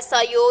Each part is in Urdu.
SIO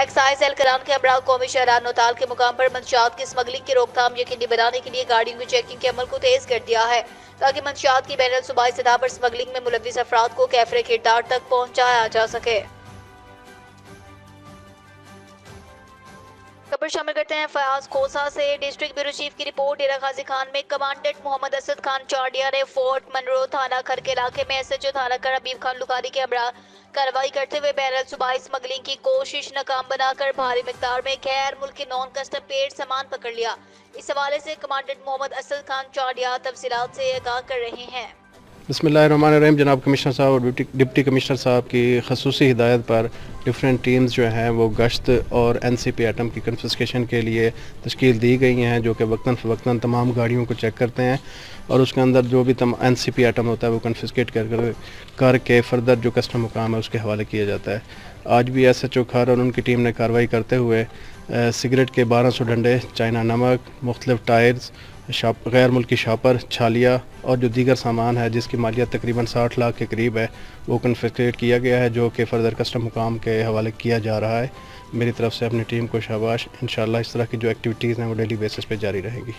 ایکسائز اہلکاران کے ہمراہ قومی شاہراہ نوتال کے مقام پر منشیات کی اسمگلنگ کی روک تھام یقینی بنانے کے لیے گاڑیوں کی چیکنگ کے عمل کو تیز کر دیا ہے تاکہ منشیات کی بین الصوبائی سطح پر اسمگلنگ میں ملوث افراد کو کیفر کردار تک پہنچایا جا سکے۔ خبر شامل کرتے ہیں فیاض کوسا سے۔ ڈسٹرکٹ بیورو چیف کی رپورٹ۔ ڈیرہ غازی خان میں کمانڈنٹ محمد اسد خان چارڈیا نے فورٹ منرو تھانہ کھر کے علاقے میں ایس ایچ او تھانہ کھر حبیب خان لکانی کے ہمراہ کارروائی کرتے ہوئے بین الصوبائی اسمگلنگ کی کوشش ناکام بنا کر بھاری مقدار میں غیر ملکی نان کسٹم پیڈ سامان پکڑ لیا۔ اس حوالے سے کمانڈنٹ محمد اسد خان چارڈیا تفصیلات سے آگاہ کر رہے ہیں۔ بسم اللہ الرحمن الرحیم۔ جناب کمشنر صاحب اور ڈپٹی کمشنر صاحب کی خصوصی ہدایت پر ڈفرینٹ ٹیمز جو ہیں وہ گشت اور این سی پی ایٹم کی کنفسکیشن کے لیے تشکیل دی گئی ہیں، جو کہ وقتاً فوقتاً تمام گاڑیوں کو چیک کرتے ہیں اور اس کے اندر جو بھی این سی پی ایٹم ہوتا ہے وہ کنفسکیٹ کر کے فردر جو کسٹم مقام ہے اس کے حوالے کیا جاتا ہے۔ آج بھی ایس ایچ او کھر اور ان کی ٹیم نے کارروائی کرتے ہوئے سگریٹ کے 1200 ڈنڈے، چائنا نمک، مختلف ٹائرز، غیر ملکی شاپر، چھالیہ اور جو دیگر سامان ہے جس کی مالیت تقریباً 60 لاکھ کے قریب ہے وہ کنفسکیٹ کیا گیا ہے، جو کہ فردر کسٹم حکام کے حوالے کیا جا رہا ہے۔ میری طرف سے اپنی ٹیم کو شاباش۔ انشاءاللہ اس طرح کی جو ایکٹیویٹیز ہیں وہ ڈیلی بیسس پہ جاری رہے گی۔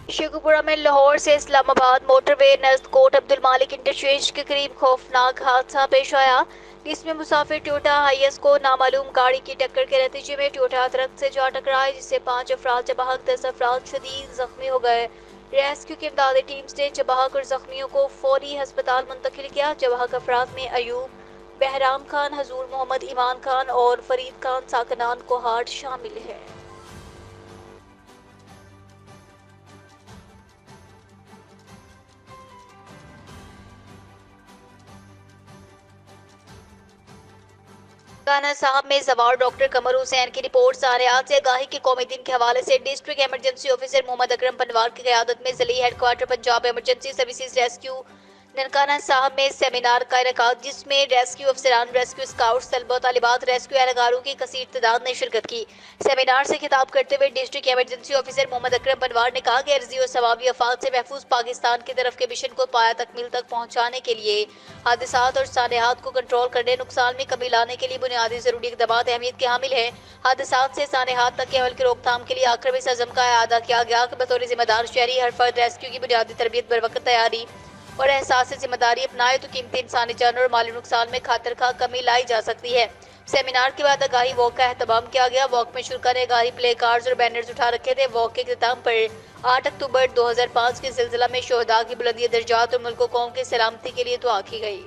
شیخوپورہ میں لاہور سے اسلام آباد موٹر وے نزد کوٹ عبد المالک انٹرچینج کے قریب خوفناک حادثہ پیش آیا، جس میں مسافر ٹویوٹا ہائیس کو نامعلوم گاڑی کی ٹکر کے نتیجے میں ٹویوٹا درخت سے جا ٹکرائی، جس سے 5 افراد جباہک 10 افراد شدید زخمی ہو گئے۔ ریسکیو کی امدادی ٹیمز نے جباہک اور زخمیوں کو فوری ہسپتال منتقل کیا۔ جباہک افراد میں ایوب، بہرام خان، حضور محمد ایمان خان اور فرید خان ساکنان کوہاٹ شامل ہیں۔ ننکانہ صاحب میں سوار ڈاکٹر قمر حسین کی رپورٹ۔ سانحات سے آگاہی کے قومی دن کے حوالے سے district emergency officer Muhammad Akram Panwar کی قیادت میں ضلعی headquarter Punjab emergency services rescue Nankana Sahib میں سیمینار کا انعقاد، جس میں ریسکیو افسران، ریسکیو اسکاؤٹس، طلبہ و طالبات، ریسکیو اہلکاروں کی کثیر تعداد نے شرکت کی۔ سیمینار سے خطاب کرتے ہوئے district emergency officer Muhammad Akram Panwar نے کہا کہ عرضی اور ثوابی آفات سے محفوظ پاکستان کی طرف کے مشن کو پایہ تکمیل تک پہنچانے کے لیے حادثات اور سانحات کو کنٹرول کرنے، نقصان میں کمی لانے کے لیے بنیادی ضروری اقدامات اہمیت کے حامل ہیں۔ حادثات سے سانحات تک کے عمل کی روک تھام کے لیے آخر میں اس عزم کا اعادہ کیا گیا کہ بطور ذمہ دار شہری ہر فرد ریسکیو کی بنیادی تربیت، بروقت تیاری اور احساس ذمہ داری اپنائے تو قیمتی انسانی جانوں اور مالی نقصان میں خاطر خواہ کمی لائی جا سکتی ہے۔ سیمینار کے بعد آگاہی واک کا اہتمام کیا گیا۔ واک میں شرکاء نے آگاہی پلے کارڈز اور بینرز اٹھا رکھے تھے۔ واک کے اختتام پر 8 اکتوبر 2005 کے زلزلہ میں شہداء کی بلندی درجات اور ملک و قوم کی سلامتی کے لیے دعا کی گئی۔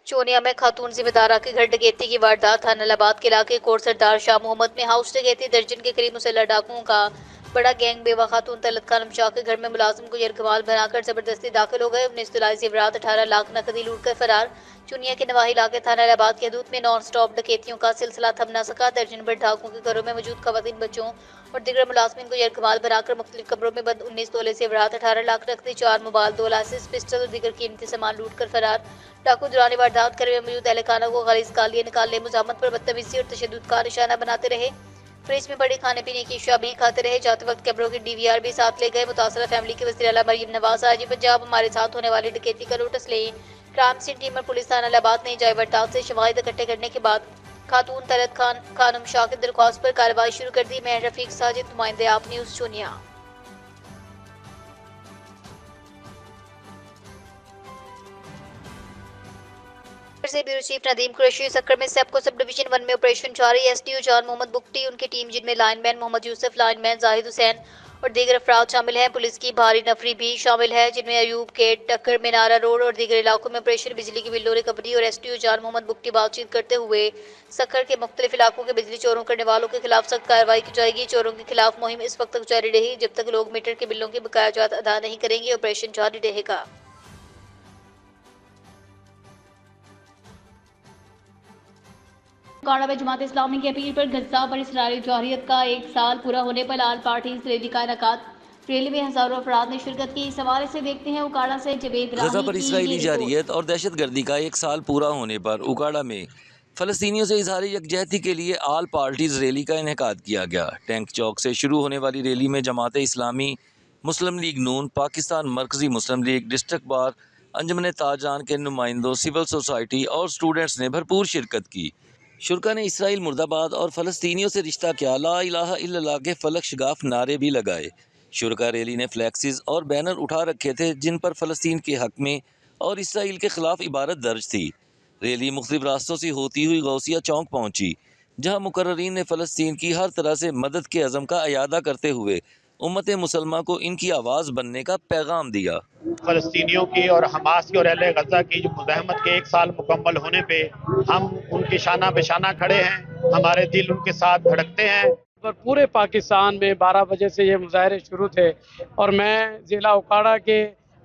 چونیا میں خاتون ذمہ دارہ کے گھر ڈکیتی کی واردات۔ تھانہ آباد کے علاقے کوٹ سردار شاہ محمد میں ہاؤس ڈکیتی۔ درجن کے قریب مسلح ڈاکوؤں کا بڑا گینگ بیوہ خاتون طلعت خانم شاہ کے گھر میں ملازم کو یرغمال بنا کر زبردستی داخل ہو گئے۔ 19 تولائے زیورات، 18 لاکھ نقدی لوٹ کر فرار۔ چونیا کے نواحی علاقے تھانہ آباد کی حدود میں نان سٹاپ ڈکیتیوں کا سلسلہ تھم نہ سکا۔ درجن بھر ڈاکوؤں کے گھروں میں موجود خواتین، بچوں اور دیگر ملازمین کو یرغمال بنا کر مختلف کمروں میں بند 19 تولے زیورات، 18 لاکھ نقدی، 4 موبائل، 2 لائسنس پسٹل اور دیگر قیمتی سامان لوٹ کر فرار۔ ڈاکو دوران واردات گھر میں موجود اہلخانہ کو خالص گالیاں نکالنے، مزاحمت پر بدتمیزی اور تشدد کا نشانہ بناتے رہے۔ فریج میں پڑی کھانے پینے کی اشیاء بھی کھاتے رہے۔ جاتے وقت کیمروں کی DVR بھی ساتھ لے گئے۔ متاثرہ فیملی کے وزیر اعلیٰ مریم نواز آج پنجاب ہمارے ساتھ ہونے والی ڈکیتی کا نوٹس لیں۔ کرائم سین ٹیم اور پولیس تھانہ آباد نے جائے واردات سے شواہد اکٹھے کرنے کے بعد خاتون طلعت خانم شاہ کی درخواست پر کارروائی شروع کر دی۔ مہر رفیق ساجد، نمائندے آپ نیوز چونیا۔ سے بیورو چیف ندیم قریشی۔ سکر میں سیپکو سب ڈویژن 1 میں آپریشن جاری۔ SDO جان محمد بگٹی، ان کی ٹیم جن میں لائن مین محمد یوسف، لائن مین زاہد حسین اور دیگر افراد شامل ہیں۔ پولیس کی بھاری نفری بھی شامل ہے، جن میں ایوب گیٹ، ٹکر، مینارہ روڈ اور دیگر علاقوں میں آپریشن بجلی کی بلوں ریکوری اور SDO جان محمد بگٹی بات چیت کرتے ہوئے سکر کے مختلف علاقوں کے بجلی چوروں کرنے والوں کے خلاف سخت کارروائی کی جائے گی۔ چوروں کے خلاف مہم اس وقت تک جاری رہی جب تک لوگ میٹر کے بلوں کی بقایا جات ادا نہیں کریں گے۔ آپریشن جاری رہے گا۔ کانڈا میں جماعت اسلامی کی اپیل پر غزہ پر اسرائیلی جارحیت کا 1 سال پورا ہونے پر آل پارٹیز ریلی کا انعقاد۔ ریلی میں ہزاروں افراد نے شرکت کی۔ اس حوالے سے دیکھتے ہیں اکاڑا سے جوید راہی غزہ پر کی اسرائیلی یہ رپورٹ۔ جارحیت اور دہشت گردی کا 1 سال پورا ہونے پر اکاڑا میں فلسطینیوں سے اظہار یکجہتی کے لیے آل پارٹیز ریلی کا انعقاد کیا گیا۔ ٹینک چوک سے شروع ہونے والی ریلی میں جماعت اسلامی، مسلم لیگ نون، پاکستان مرکزی مسلم لیگ، ڈسٹرکٹ بار انجمن تاجران کے نمائندوں، سول سوسائٹی اور سٹوڈنٹس نے بھرپور شرکت کی۔ شرکا نے اسرائیل مرد آباد اور فلسطینیوں سے رشتہ کیا لا الہ الا اللہ کے فلک شگاف نعرے بھی لگائے۔ شرکا ریلی نے فلیکسز اور بینر اٹھا رکھے تھے جن پر فلسطین کے حق میں اور اسرائیل کے خلاف عبارت درج تھی۔ ریلی مختلف راستوں سے ہوتی ہوئی غوثیہ چوک پہنچی، جہاں مقررین نے فلسطین کی ہر طرح سے مدد کے عزم کا اعادہ کرتے ہوئے امت مسلمہ کو ان کی آواز بننے کا پیغام دیا۔ فلسطینیوں کی اور حماس کی اور اہل غزہ کی جو مزاحمت کے 1 سال مکمل ہونے پہ ہم ان کی شانہ بہ شانہ کھڑے ہیں، ہمارے دل ان کے ساتھ دھڑکتے ہیں۔ اور پورے پاکستان میں 12 بجے سے یہ مظاہرے شروع تھے اور میں ضلع اوکاڑا کے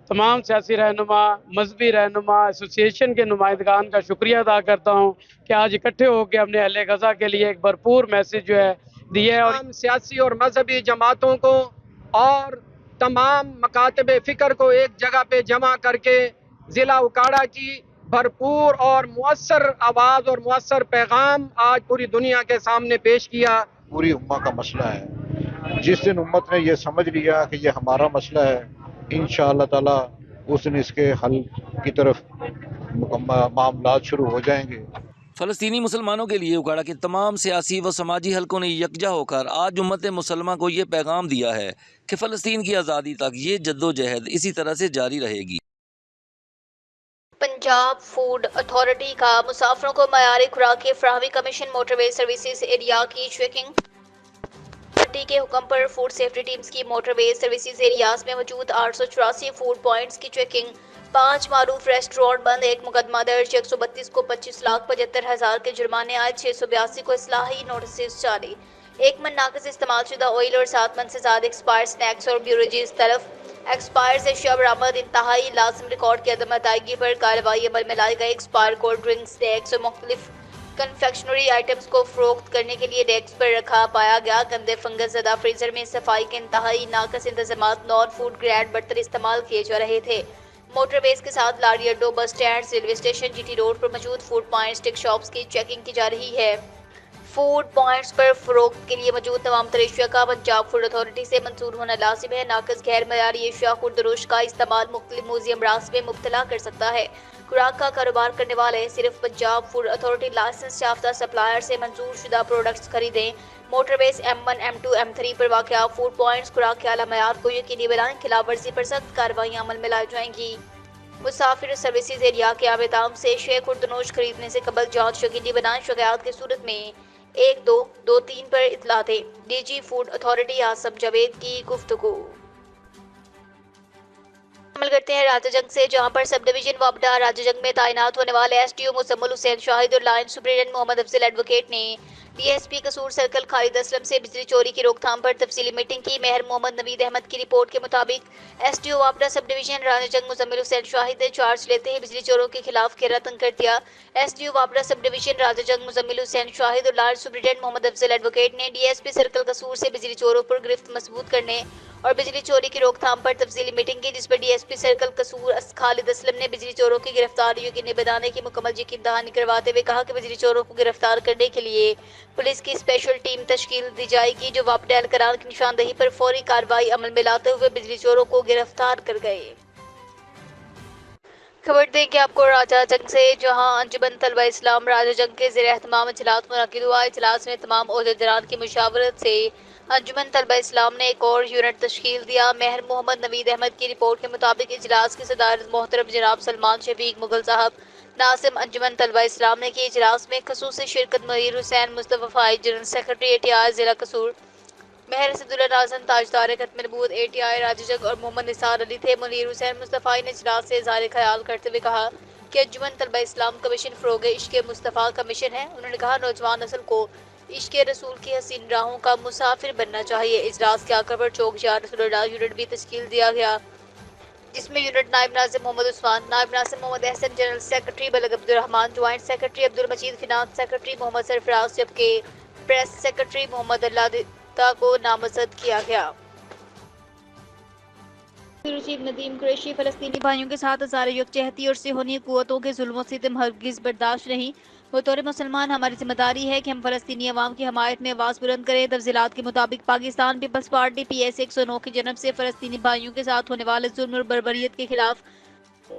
تمام سیاسی رہنما، مذہبی رہنما، ایسوسی ایشن کے نمائندگان کا شکریہ ادا کرتا ہوں کہ آج اکٹھے ہو کے ہم نے اہل غزہ کے لیے ایک بھرپور میسج جو ہے دیے، اور تمام سیاسی اور مذہبی جماعتوں کو اور تمام مکاتب فکر کو ایک جگہ پہ جمع کر کے ضلع اوکاڑا کی بھرپور اور مؤثر آواز اور مؤثر پیغام آج پوری دنیا کے سامنے پیش کیا۔ پوری امہ کا مسئلہ ہے۔ جس دن امت نے یہ سمجھ لیا کہ یہ ہمارا مسئلہ ہے، انشاءاللہ تعالی اس دن اس کے حل کی طرف معاملات شروع ہو جائیں گے۔ فلسطینی مسلمانوں کے لیے اکاڑا کے تمام سیاسی و سماجی حلقوں نے یکجا ہو کر آج امت مسلمہ کو یہ پیغام دیا ہے کہ فلسطین کی آزادی تک یہ جدوجہد اسی طرح سے جاری رہے گی۔ پنجاب فوڈ اتھارٹی کا مسافروں کو معیاری خوراک کی فراہمی کمیشن موٹر وے سروسز ایریا کی چیکنگ۔ اتھارٹی کے حکم پر فوڈ سیفٹی ٹیمز کی موٹر وے سروسز ایریاز میں موجود 884 فوڈ پوائنٹس کی چیکنگ، 5 معروف ریسٹورانٹ بند، 1 مقدمہ درج، 132 کو 25,75,000 کے جرمانے عائد، 682 کو اصلاحی نوٹسز جاری، 1 من ناقص استعمال شدہ آئل اور 7 من سے زیادہ ایکسپائر سنیکس اور بیوریجز طرف، ایکسپائر سے اشیاء برآمد، انتہائی لازم ریکارڈ کی عدم ادائیگی پر کارروائی، عمل میں لائے گئے ایکسپائر کولڈ ڈرنک، سنیکس اور مختلف کنفیکشنری آئٹمز کو فروخت کرنے کے لیے ڈیسک پر رکھا پایا گیا۔ گندے فنگس زدہ فریزر میں صفائی کے انتہائی ناقص انتظامات، نان فوڈ گریڈ برتن استعمال کیے جا رہے تھے۔ موٹر ویز کے ساتھ لاری اڈوں، bus stand, railway station, G T road پر موجود فوڈ پوائنٹس، ٹک شاپس کی چیکنگ کی جا رہی ہے۔ فوڈ پوائنٹس پر فروخت کے لیے موجود تمام تر اشیاء کا پنجاب فوڈ اتھارٹی سے منظور ہونا لازم ہے۔ ناقص غیر معیاری اشیاء خردروش کا استعمال مختلف موذی امراض میں مبتلا کر سکتا ہے۔ خوراک کا کاروبار کرنے والے صرف پنجاب فوڈ اتھارٹی لائسنس یافتہ سپلائر سے منظور شدہ پروڈکٹس خریدیں۔ موٹر ویز M1 M2 M3 پر واقع فوڈ پوائنٹس خوراک کے اعلیٰ معیار کو یقینی بنائیں، خلاف ورزی پر سخت کارروائیاں عمل میں لائی جائیں گی۔ مسافر سروسز ایریا کے احتمام سے شے خوردنوش خریدنے سے قبل جانچ یقینی بنائیں، شکایات کی صورت میں 1223 پر اطلاع دیں۔ D G food authority Asif Javed کی گفتگو۔ عمل کرتے ہیں راجہ جنگ سے، جہاں پر سب ڈویژن وابڈا راجہ جنگ میں تعینات ہونے والے ایس ڈی او مزمل حسین شاہد اور line superintendent Muhammad Afzal advocate نے ڈی ایس پی قصور سرکل خالد اسلم سے بجلی چوری کی روک تھام پر تفصیلی میٹنگ کی۔ مہر محمد نوید احمد کی رپورٹ کے مطابق ایس ڈی او وابڈا سب ڈویژن راجہ جنگ مزمل حسین شاہد نے چارج لیتے ہی بجلی چوروں کے خلاف گھیرا تنگ کر دیا۔ ایس ڈی او وابڈا سب ڈویژن راجہ جنگ مزمل حسین شاہد اور line superintendent Muhammad Afzal advocate نے D S P circle Kasur سے بجلی چوروں پر گرفت مضبوط کرنے اور بجلی چوری کی روک تھام پر تفصیلی میٹنگ کی، جس پر ڈی ایس پی سرکل قصور خالد اسلم نے بجلی چوروں کی گرفتاری یقینی بنانے کی مکمل یقین دہانی کرواتے ہوئے کہا کہ بجلی چوروں کو گرفتار کرنے کے لیے پولیس کی اسپیشل ٹیم تشکیل دی جائے گی، جو وابڈا اہلکاران کی نشاندہی پر فوری کارروائی عمل میں لاتے ہوئے بجلی چوروں کو گرفتار کر گئے۔ خبر دیں کہ آپ کو راجہ جنگ سے، جہاں انجمن طلبہ اسلام راجہ جنگ کے زیر اہتمام اجلاس منعقد ہوا۔ اجلاس میں تمام عہدیداران کی مشاورت سے انجمن طلبہ اسلام نے ایک اور یونٹ تشکیل دیا۔ مہر محمد نوید احمد کی رپورٹ کے مطابق اجلاس کی صدارت محترم جناب سلمان شفیق مغل صاحب ناظم انجمن طلبہ اسلام نے کی۔ اجلاس میں خصوصی شرکت منیر حسین مصطفیٰ فائز general secretary A T I ضلع قصور، مہر اسداللہ ناظم تاجدار ختم نبوت اے ٹی آئی راجہ جنگ اور محمد نثار علی تھے۔ منیر حسین مصطفیٰ نے اجلاس سے اظہار خیال کرتے ہوئے کہا کہ انجمن طلبہ اسلام کمیشن فروغ عشق مصطفیٰ کا مشن ہے۔ انہوں نے کہا نوجوان نسل کو عشق رسول کی حسین راہوں کا مسافر بننا چاہیے۔ اجلاس کے آخر پر چوک یا رسول اللہ یونٹ بھی تشکیل دیا گیا، جس میں یونٹ نائب ناظم محمد عثمان، نائب ناظم محمد احسن، جنرل سیکرٹری بلغ Abdul Rahman, joint secretary Abdul Majeed, finance secretary Muhammad Sarfraz, جبکہ پریس سیکرٹری محمد اللہ دتا کو نامزد کیا گیا۔ چیف ندیم قریشی فلسطینی بھائیوں کے ساتھ اظہار یکجہتی اور صہیونی قوتوں کے ظلم و ستم ہرگز برداشت نہیں۔ بطور مسلمان ہماری ذمہ داری ہے کہ ہم فلسطینی عوام کی حمایت میں آواز بلند کریں۔ تفصیلات کے مطابق پاکستان پیپلز پارٹی PS 109 کی جانب سے فلسطینی بھائیوں کے ساتھ ہونے والے ظلم اور بربریت کے خلاف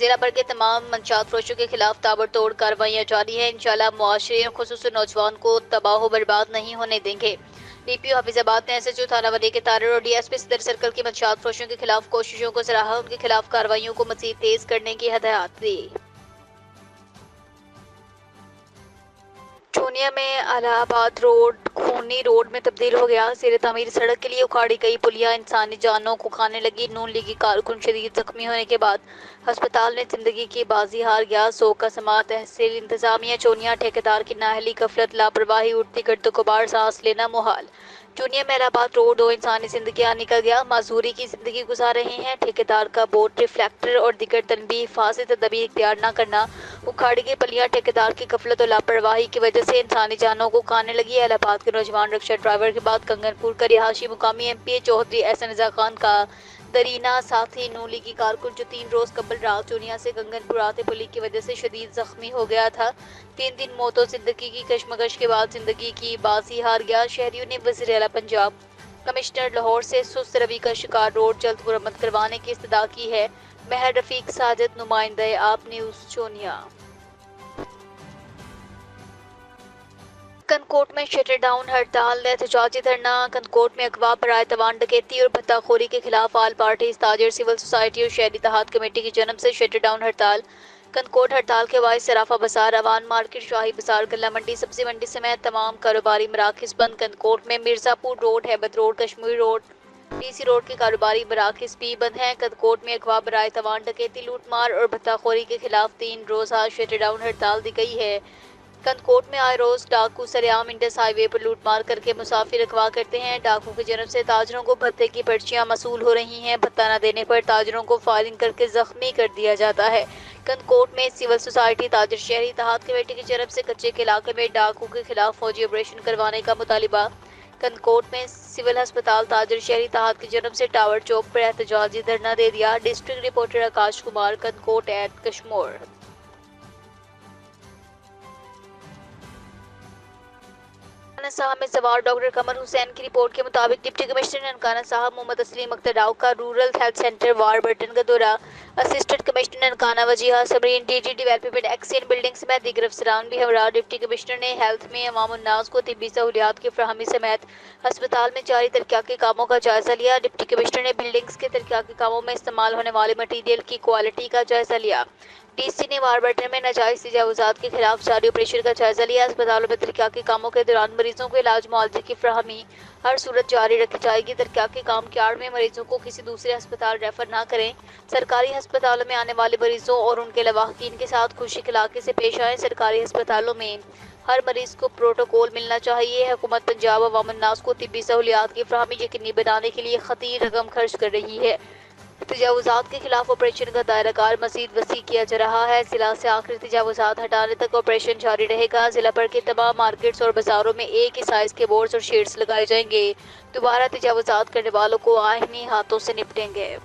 ضلع بھر کے تمام منشیات فروشوں کے خلاف تابڑتوڑ کارروائیاں جاری ہیں. انشاءاللہ معاشرے اور خصوصاً نوجوان کو تباہ و برباد نہیں ہونے دیں گے. ڈی پی او حافظ آباد نے ایس ایچ او تھانہ ولی کے طارر اور ڈی ایس پی صدر سرکل کی منشیات فروشوں کے خلاف کوششوں کو سراہا. ان کے خلاف کارروائیوں کو مزید تیز کرنے کی ہدایات دی. چونیا میں الہ آباد روڈ خونی روڈ میں تبدیل ہو گیا. زیر تعمیر سڑک کے لیے اکھاڑی گئی پلیاں انسانی جانوں کو کھانے لگی. نون لیگی کارکن شدید زخمی ہونے کے بعد ہسپتال میں زندگی کی بازی ہار گیا. سوگ کا سماع. تحصیل انتظامیہ چونیا. ٹھیکیدار کی نااہلی، غفلت، لاپرواہی، اٹھتی گرد و غبار، سانس لینا محال. چونیا میں الہ آباد روڈ 2 انسانی زندگیاں نکل گیا. معذوری کی زندگی گزار رہے ہیں. ٹھیکیدار کا بورڈ، ریفلیکٹر اور دیگر تنبیہ فاصل تدابیر اختیار نہ کرنا. اکھاڑی گئی پلیاں ٹھیکیدار کی غفلت اور لاپرواہی کی وجہ سے انسانی جانوں کو کھانے لگی. الہ آباد کے نوجوان رکشہ ڈرائیور کے بعد کنگن پور کا رہائشی مقامی ایم پی اے چودھری احسن رضا خان کا درینہ ساتھی نون لیگی کارکن جو 3 روز قبل رات چونیا سے کنگن پور آتے پلی کی وجہ سے شدید زخمی ہو گیا تھا. 3 دن موت و زندگی کی کشمکش کے بعد زندگی کی بازی ہار گیا. شہریوں نے وزیر اعلیٰ پنجاب کمشنر لاہور سے سست روی کا شکار روڈ جلد مرمت کروانے کی استدعا کی ہے. مہر رفیق ساجد، نمائندہ آپ نیوز چونیا. کنکوٹ میں شٹر ڈاؤن ہڑتال. احتجاجی دھرنا. کنکوٹ میں اغوا، برائے توان ڈکیتی اور بھتہ خوری کے خلاف آل پارٹیز تاجر سول سوسائٹی اور شہری اتحاد کمیٹی کی جانب سے شٹر ڈاؤن ہڑتال. کنکوٹ ہڑتال کے باعث صرافہ بازار، اوان مارکیٹ، شاہی بازار، غلہ منڈی، سبزی منڈی سمیت تمام کاروباری مراکز بند. کنکوٹ میں Mirzapur road, Haibat road, Kashmir road, D C road کے کاروباری مراکز بھی بند ہیں. کنکوٹ میں اغوا، برائے توان ڈکیتی، لوٹ مار اور بھتہ خوری کے خلاف 3 روزہ شٹر ڈاؤن ہڑتال دی گئی ہے. کنکوٹ میں آئے روز ڈاکو سرعام انڈس ہائی وے پر لوٹ مار کر کے مسافر اغوا کرتے ہیں. ڈاکو کی جانب سے تاجروں کو بھتے کی پرچیاں موصول ہو رہی ہیں. بھتہ نہ دینے پر تاجروں کو فائرنگ کر کے زخمی کر دیا جاتا ہے. کنکوٹ میں سول سوسائٹی تاجر شہری اتحاد کمیٹی کی جانب سے کچے کے علاقے میں ڈاکو کے خلاف فوجی آپریشن کروانے کا مطالبہ. کنکوٹ میں سول ہسپتال تاجر شہری اتحاد کی جانب سے ٹاور چوک پر احتجاجی دھرنا دے دیا. District reporter Akash Kumar, Kandhkot at Kashmore. Nankana Sahib میں سوار ڈاکٹر قمر حسین کی رپورٹ کے مطابق ڈپٹی کمشنر ننکانہ صاحب محمد اسلیم اختر راؤ کا rural health centre Warburton کا دورہ. Assistant commissioner Nankana Wajeeha Samreen D G development XEN building سمیت دیگر افسران بھی ہمراہ ڈپٹی کمشنر نے ہیلتھ میں عوام الناس کو طبی سہولیات کی فراہمی سمیت ہسپتال میں جاری ترقیاتی کاموں کا جائزہ لیا. ڈپٹی کمشنر نے بلڈنگز کے ترقیاتی کاموں میں استعمال ہونے والے مٹیریل کی کوالٹی کا جائزہ لیا. ڈی سی نے وار برٹن میں ناجائز تجاوزات کے خلاف جاری آپریشن کا جائزہ لیا. اسپتالوں میں ترقیاتی کاموں کے دوران مریضوں کو علاج معالجے کی فراہمی ہر صورت جاری رکھی جائے گی. ترقیاتی کام کی آڑ میں مریضوں کو کسی دوسرے ہسپتال ریفر نہ کریں. سرکاری ہسپتالوں میں آنے والے مریضوں اور ان کے لواحقین کے ساتھ خوش اخلاقی سے پیش آئیں. سرکاری ہسپتالوں میں ہر مریض کو پروٹوکول ملنا چاہیے. حکومت پنجاب عوام الناس کو طبی سہولیات کی فراہمی یقینی بنانے کے لیے خطیر رقم خرچ کر رہی ہے. تجاوزات کے خلاف آپریشن کا دائرہ کار مزید وسیع کیا جا رہا ہے. ضلع سے آخری تجاوزات ہٹانے تک آپریشن جاری رہے گا. ضلع بھر کے تمام مارکیٹس اور بازاروں میں ایک ہی سائز کے بورڈز اور شیڈز لگائے جائیں گے. دوبارہ تجاوزات کرنے والوں کو آئینی ہاتھوں سے نپٹیں گے.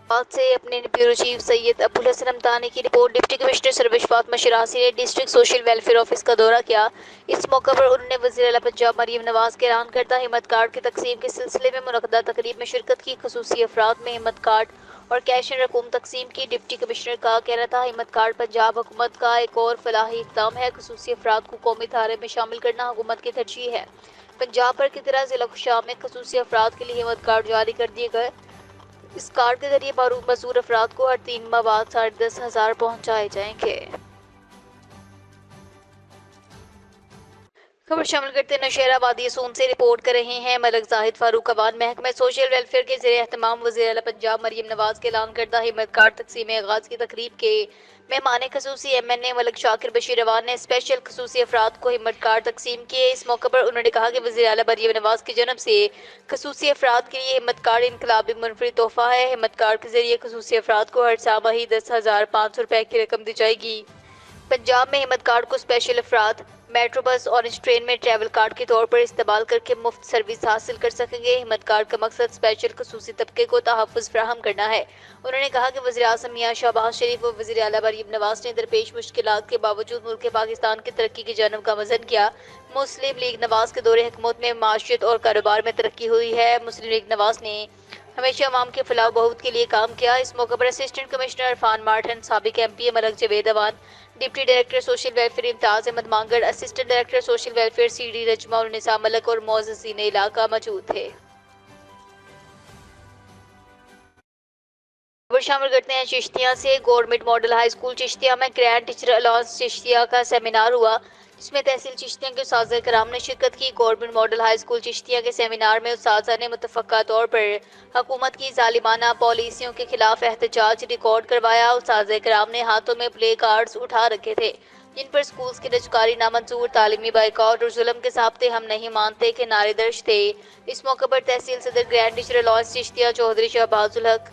بات سے اپنے بیورو چیف سید ابو الحسن ہمدانی کی report. Deputy commissioner Sarosh Fatima Shirazi نے ڈسٹرکٹ سوشل ویلفیئر آفس کا دورہ کیا. اس موقع پر انہوں نے وزیر اعلیٰ پنجاب مریم نواز کے اعلان کردہ ہمت کارڈ کی تقسیم کے سلسلے میں منعقدہ تقریب میں شرکت کی. خصوصی افراد میں ہمت کارڈ اور کیش رقوم تقسیم کی. ڈپٹی کمشنر کا کہنا تھا ہمت کارڈ پنجاب حکومت کا ایک اور فلاحی اقدام ہے. خصوصی افراد کو قومی دھارے میں شامل کرنا حکومت کی ترجیح ہے. پنجاب بھر کی طرح ضلع خوشام میں خصوصی افراد کے لیے ہمت کارڈ جاری کر دیے گئے. اس کارڈ کے ذریعے معذور افراد کو ہر 3 ماہ بعد 10,500 پہنچائے جائیں گے. خبر شامل کرتے نوشہرہ وادی سون سے رپورٹ کر رہے ہیں ملک زاہد فاروق اوان. محکمہ سوشل ویلفیئر کے زیر اہتمام وزیر اعلیٰ پنجاب مریم نواز کے اعلان کردہ ہمت کارڈ تقسیم آغاز کی تقریب کے مہمان خصوصی MNA ملک شاکر بشیر اوان نے اسپیشل خصوصی افراد کو ہمت کارڈ تقسیم کیے. اس موقع پر انہوں نے کہا کہ وزیر اعلیٰ مریم نواز کی جانب سے خصوصی افراد کے لیے ہمت کارڈ انقلابی منفرد تحفہ ہے. ہمت کارڈ کے ذریعے خصوصی افراد کو ہر سامہی 10,500 روپے کی رقم دی جائے گی. پنجاب میں ہمت کارڈ کو اسپیشل افراد میٹرو بس اورنج ٹرین میں ٹریول کارڈ کے طور پر استعمال کر کے مفت سروس حاصل کر سکیں گے. ہمت کارڈ کا مقصد اسپیشل خصوصی طبقے کو تحفظ فراہم کرنا ہے. انہوں نے کہا کہ وزیر اعظم میاں شہباز شریف و وزیر اعلیٰ مریم نواز نے درپیش مشکلات کے باوجود ملک پاکستان کی ترقی کی جانب گامزن کیا. مسلم لیگ نواز کے دور حکومت میں معیشت اور کاروبار میں ترقی ہوئی ہے. مسلم لیگ نواز نے ہمیشہ عوام کے فلاح و بہبود کے لیے کام کیا۔ اس موقع پر اسسٹنٹ کمشنر عرفان مارٹن، سابق M P A Malik Javed Awan, deputy director social welfare Imtiaz Ahmed Mangar, assistant director social welfare C D رجمہ النساء ملک اور معززین علاقہ موجود تھے۔ خبر شامل کرتے ہیں چشتیہ سے۔ گورنمنٹ ماڈل ہائی اسکول چشتیہ میں گرینڈ ٹیچر الاؤنس چشتیہ کا سیمینار ہوا، جس میں تحصیل چشتیہ کے اساتذہ کرام نے شرکت کی۔ گورنمنٹ ماڈل ہائی اسکول چشتیہ کے سیمینار میں اساتذہ نے متفقہ طور پر حکومت کی ظالمانہ پالیسیوں کے خلاف احتجاج ریکارڈ کروایا۔ اساتذہ کرام نے ہاتھوں میں پلے کارڈز اٹھا رکھے تھے جن پر اسکولز کی رجکاری نامنظور، تعلیمی بائیکاٹ اور ظلم کے ضابطے ہم نہیں مانتے کے نعرے درج تھے۔ اس موقع پر تحصیل صدر گرینڈ ٹیچر الاؤنس چشتیہ چودھری شہباز الحق،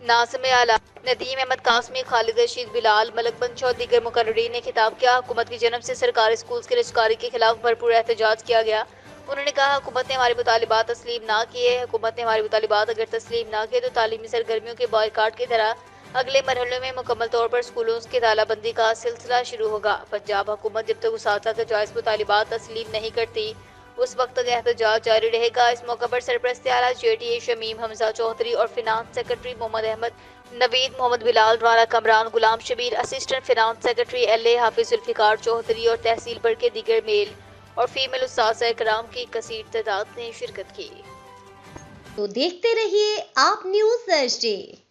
ناظم اعلیٰ ندیم احمد قاسمی، خالد رشید بلال، ملک بنچ اور دیگر مقررین نے خطاب کیا۔ حکومت کی جانب سے سرکاری اسکولز کی رجکاری کے خلاف بھرپور احتجاج کیا گیا۔ انہوں نے کہا حکومت نے ہمارے مطالبات تسلیم نہ کیے۔ حکومت نے ہمارے مطالبات اگر تسلیم نہ کیے تو تعلیمی سرگرمیوں کے بائیکاٹ کی طرح اگلے مرحلے میں مکمل طور پر اسکولوں کی تالہ بندی کا سلسلہ شروع ہوگا۔ پنجاب حکومت جب تک اساتذہ کے جائز مطالبات تسلیم نہیں کرتی اس وقت تک احتجاج جاری رہے گا۔ اس موقع پر سرپرست اعلیٰ جے ٹی اے شمیم حمزہ چودھری اور finance secretary Muhammad Ahmad, Naveed Muhammad Bilal, Rana Kamran, Ghulam Shabbir, assistant finance secretary L A حافظ ذوالفقار چودھری اور تحصیل بھر کے دیگر میل اور فیمیل اساتذہ کرام کی کثیر تعداد نے شرکت کی۔ تو دیکھتے رہیے آپ نیوز ایچ ڈی۔